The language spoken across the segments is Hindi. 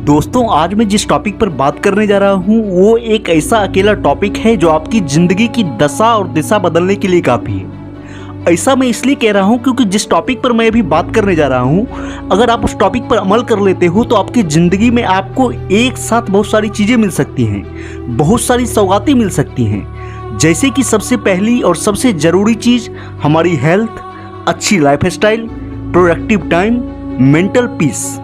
दोस्तों, आज मैं जिस टॉपिक पर बात करने जा रहा हूँ वो एक ऐसा अकेला टॉपिक है जो आपकी ज़िंदगी की दशा और दिशा बदलने के लिए काफ़ी है। ऐसा मैं इसलिए कह रहा हूँ क्योंकि जिस टॉपिक पर मैं अभी बात करने जा रहा हूँ, अगर आप उस टॉपिक पर अमल कर लेते हो तो आपकी ज़िंदगी में आपको एक साथ बहुत सारी चीज़ें मिल सकती हैं, बहुत सारी सौगातें मिल सकती हैं। जैसे कि सबसे पहली और सबसे ज़रूरी चीज़ हमारी हेल्थ, अच्छी life style, productive time, mental peace.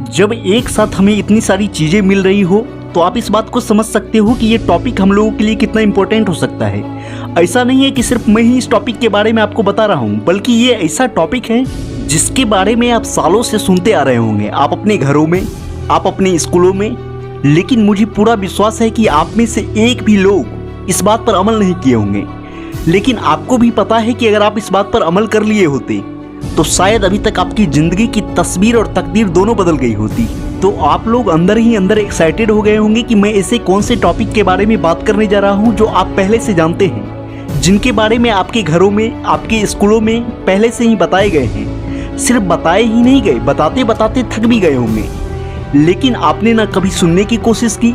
जब एक साथ हमें इतनी सारी चीज़ें मिल रही हो तो आप इस बात को समझ सकते हो कि ये टॉपिक हम लोगों के लिए कितना इम्पोर्टेंट हो सकता है। ऐसा नहीं है कि सिर्फ मैं ही इस टॉपिक के बारे में आपको बता रहा हूँ, बल्कि ये ऐसा टॉपिक है जिसके बारे में आप सालों से सुनते आ रहे होंगे, आप अपने घरों में, आप अपने स्कूलों में। लेकिन मुझे पूरा विश्वास है कि आप में से एक भी लोग इस बात पर अमल नहीं किए होंगे। लेकिन आपको भी पता है कि अगर आप इस बात पर अमल कर लिए होते तो शायद अभी तक आपकी ज़िंदगी की तस्वीर और तकदीर दोनों बदल गई होती। तो आप लोग अंदर ही अंदर एक्साइटेड हो गए होंगे कि मैं ऐसे कौन से टॉपिक के बारे में बात करने जा रहा हूं जो आप पहले से जानते हैं, जिनके बारे में आपके घरों में, आपके स्कूलों में पहले से ही बताए गए हैं। सिर्फ बताए ही नहीं गए, बताते बताते थक भी गए होंगे, लेकिन आपने ना कभी सुनने की कोशिश की,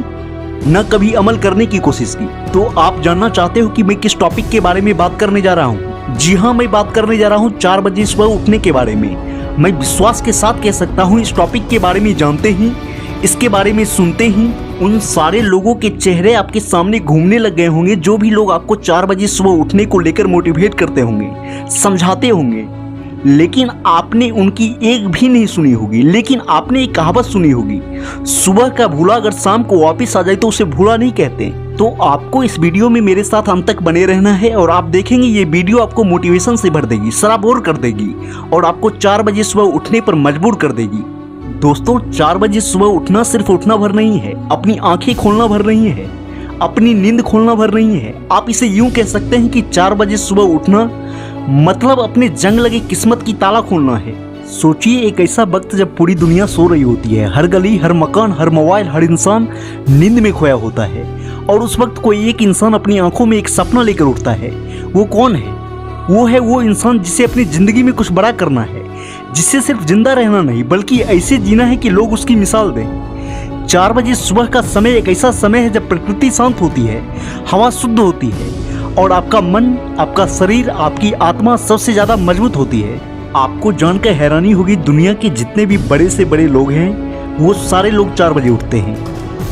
न कभी अमल करने की कोशिश की। तो आप जानना चाहते हो कि मैं किस टॉपिक के बारे में बात करने जा रहा हूँ? जी हाँ, मैं बात करने जा रहा हूँ 4 बजे सुबह उठने के बारे में। मैं विश्वास के साथ कह सकता हूँ इस टॉपिक के बारे में जानते ही, इसके बारे में सुनते ही उन सारे लोगों के चेहरे आपके सामने घूमने लग गए होंगे जो भी लोग आपको 4 बजे सुबह उठने को लेकर मोटिवेट करते होंगे, समझाते होंगे। लेकिन आपने उनकी एक भी नहीं सुनी होगी। लेकिन आपने एक कहावत सुनी होगी, सुबह का भूला अगर शाम को वापस आ जाए तो उसे भूला नहीं कहते। तो आपको इस वीडियो में मेरे साथ अंत तक बने रहना है और आप देखेंगे ये वीडियो आपको मोटिवेशन से भर देगी, सराबोर कर देगी और आपको 4 बजे सुबह उठने पर मजबूर कर देगी। दोस्तों, 4 बजे सुबह उठना सिर्फ उठना भर नहीं है, अपनी आंखें खोलना भर नहीं है, अपनी नींद खोलना भर नहीं है। आप इसे यूं कह सकते हैं कि 4 बजे सुबह उठना मतलब अपने जंग लगे किस्मत की ताला खोलना है। सोचिए, एक ऐसा वक्त जब पूरी दुनिया सो रही होती है, हर गली, हर मकान, हर मोबाइल, हर इंसान नींद में खोया होता है, और उस वक्त कोई एक इंसान अपनी आंखों में एक सपना लेकर उठता है। वो कौन है? वो है वो इंसान जिसे अपनी ज़िंदगी में कुछ बड़ा करना है, जिससे सिर्फ जिंदा रहना नहीं बल्कि ऐसे जीना है कि लोग उसकी मिसाल दें। 4 बजे सुबह का समय एक ऐसा समय है जब प्रकृति शांत होती है, हवा शुद्ध होती है और आपका मन, आपका शरीर, आपकी आत्मा सबसे ज़्यादा मजबूत होती है। आपको जानकर हैरानी होगी, दुनिया के जितने भी बड़े से बड़े लोग हैं वो सारे लोग 4 बजे उठते हैं।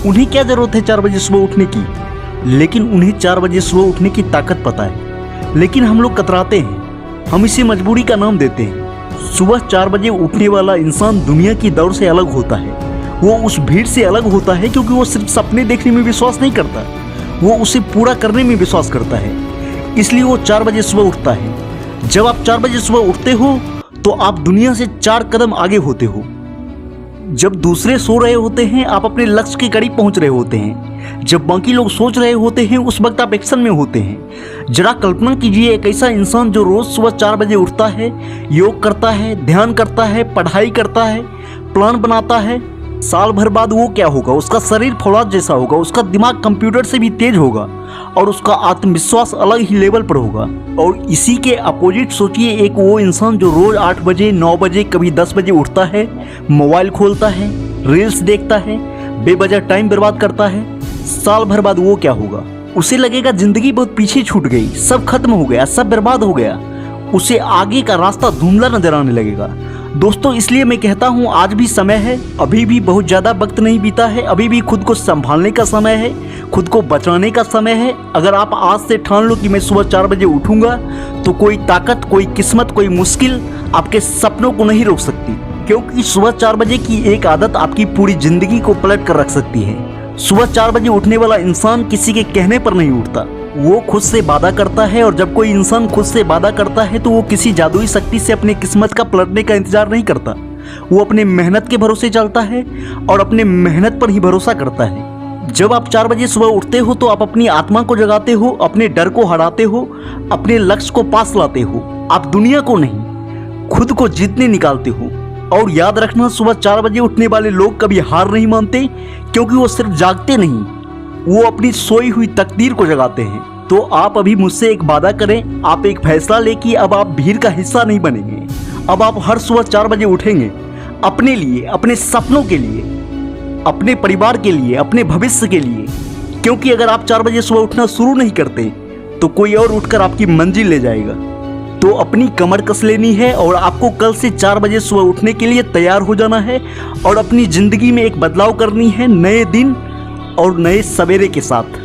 उन्हें क्या ज़रूरत है 4 बजे सुबह उठने की? लेकिन उन्हें 4 बजे सुबह उठने की ताकत पता है। लेकिन हम लोग कतराते हैं, हम इसे मजबूरी का नाम देते हैं। सुबह 4 बजे उठने वाला इंसान दुनिया की दौड़ से अलग होता है। वो उस भीड़ से अलग होता है क्योंकि वो सिर्फ सपने देखने में विश्वास नहीं करता, वो उसे पूरा करने में विश्वास करता है। इसलिए वो 4 बजे सुबह उठता है। जब आप 4 बजे सुबह उठते हो तो आप दुनिया से 4 कदम आगे होते हो। जब दूसरे सो रहे होते हैं आप अपने लक्ष्य के करीब पहुंच रहे होते हैं। जब बाकी लोग सोच रहे होते हैं उस वक्त आप एक्शन में होते हैं। जरा कल्पना कीजिए, एक ऐसा इंसान जो रोज सुबह 4 बजे उठता है, योग करता है, ध्यान करता है, पढ़ाई करता है, प्लान बनाता है। साल भर बाद वो क्या होगा? उसका शरीर फौलाद जैसा होगा, उसका दिमाग कंप्यूटर से भी तेज होगा और उसका आत्मविश्वास अलग ही लेवल पर होगा। और इसी के अपोजिट सोचिए, एक वो इंसान जो रोज 8 बजे, 9 बजे, कभी 10 बजे उठता है, मोबाइल खोलता है, रील्स देखता है, बेवजह टाइम बर्बाद करता है। साल भर बाद वो क्या होगा? उसे लगेगा जिंदगी बहुत पीछे छूट गई, सब खत्म हो गया, सब बर्बाद हो गया। उसे आगे का रास्ता धुंधला नजर आने लगेगा। दोस्तों, इसलिए मैं कहता हूँ आज भी समय है, अभी भी बहुत ज़्यादा वक्त नहीं बीता है, अभी भी खुद को संभालने का समय है, खुद को बचाने का समय है। अगर आप आज से ठान लो कि मैं सुबह 4 बजे उठूंगा तो कोई ताकत, कोई किस्मत, कोई मुश्किल आपके सपनों को नहीं रोक सकती, क्योंकि सुबह 4 बजे की एक आदत आपकी पूरी जिंदगी को पलट कर रख सकती है। सुबह 4 बजे उठने वाला इंसान किसी के कहने पर नहीं उठता, वो खुद से वादा करता है। और जब कोई इंसान खुद से वादा करता है तो वो किसी जादुई शक्ति से अपनी किस्मत का पलटने का इंतजार नहीं करता। वो अपने मेहनत के भरोसे चलता है और अपने मेहनत पर ही भरोसा करता है। जब आप 4 बजे सुबह उठते हो तो आप अपनी आत्मा को जगाते हो, अपने डर को हराते हो, अपने लक्ष्य को पास लाते हो। आप दुनिया को नहीं, खुद को जीतने निकालते हो। और याद रखना, सुबह 4 बजे उठने वाले लोग कभी हार नहीं मानते, क्योंकि वो सिर्फ जागते नहीं, वो अपनी सोई हुई तकदीर को जगाते हैं। तो आप अभी मुझसे एक वादा करें, आप एक फैसला लें कि अब आप भीड़ का हिस्सा नहीं बनेंगे। अब आप हर सुबह 4 बजे उठेंगे अपने लिए, अपने सपनों के लिए। अपने परिवार के लिए, अपने भविष्य के लिए। क्योंकि अगर आप 4 बजे सुबह उठना शुरू नहीं करते तो कोई और उठकर आपकी मंजिल ले जाएगा। तो अपनी कमर कस लेनी है और आपको कल से 4 बजे सुबह उठने के लिए तैयार हो जाना है और अपनी ज़िंदगी में एक बदलाव करनी है, नए दिन और नए सवेरे के साथ।